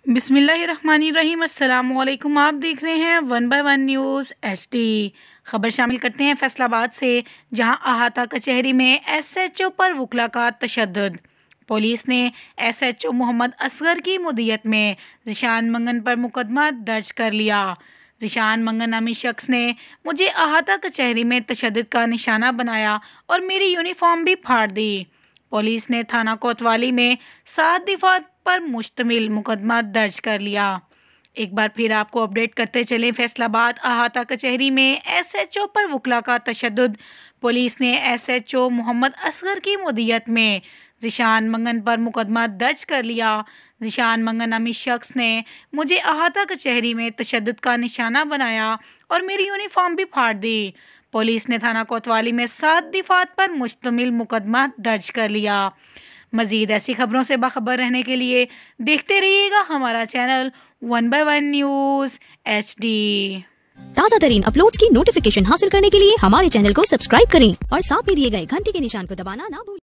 बिस्मिल्लाहिर्रहमानिर्रहीम। अस्सलामुअलैकुम। आप देख रहे हैं 1 बाय 1 न्यूज़ HD। खबर शामिल करते हैं फैसलाबाद से, जहां अहाता कचहरी में SHO पर वकला का तशद्दुद। पुलिस ने SHO मोहम्मद असगर की मुद्दत में ज़ीशान मंगन पर मुकदमा दर्ज कर लिया। ज़ीशान मंगन नामी शख्स ने मुझे अहाता कचहरी में तशद्दुद का निशाना बनाया और मेरी यूनिफॉर्म भी फाड़ दी। पुलिस ने थाना कोतवाली में 7 दफात पर मुश्तमिल मुकदमा दर्ज कर लिया। एक बार फिर आपको अपडेट करते चले, फैसलाबाद अहाता कचहरी में SHO पर वकला का तशद्दुद। पुलिस ने SHO मोहम्मद असगर की मुद्दत में ज़ीशान मंगन पर मुकदमा दर्ज कर लिया। ज़ीशान मंगन नामी शख्स ने मुझे अहाता कचहरी में तशद्दुद का निशाना बनाया और मेरी यूनिफॉर्म भी फाड़ दी। पुलिस ने थाना कोतवाली में 7 दफात पर मुश्तमिल मुकदमा दर्ज कर लिया। मज़ीद ऐसी खबरों से बाखबर रहने के लिए देखते रहिएगा हमारा चैनल 1 बाय 1 न्यूज़ HD। ताज़ा तरीन अपलोड्स की नोटिफिकेशन हासिल करने के लिए हमारे चैनल को सब्सक्राइब करें और साथ में दिए गए घंटी के निशान को दबाना ना भूलें।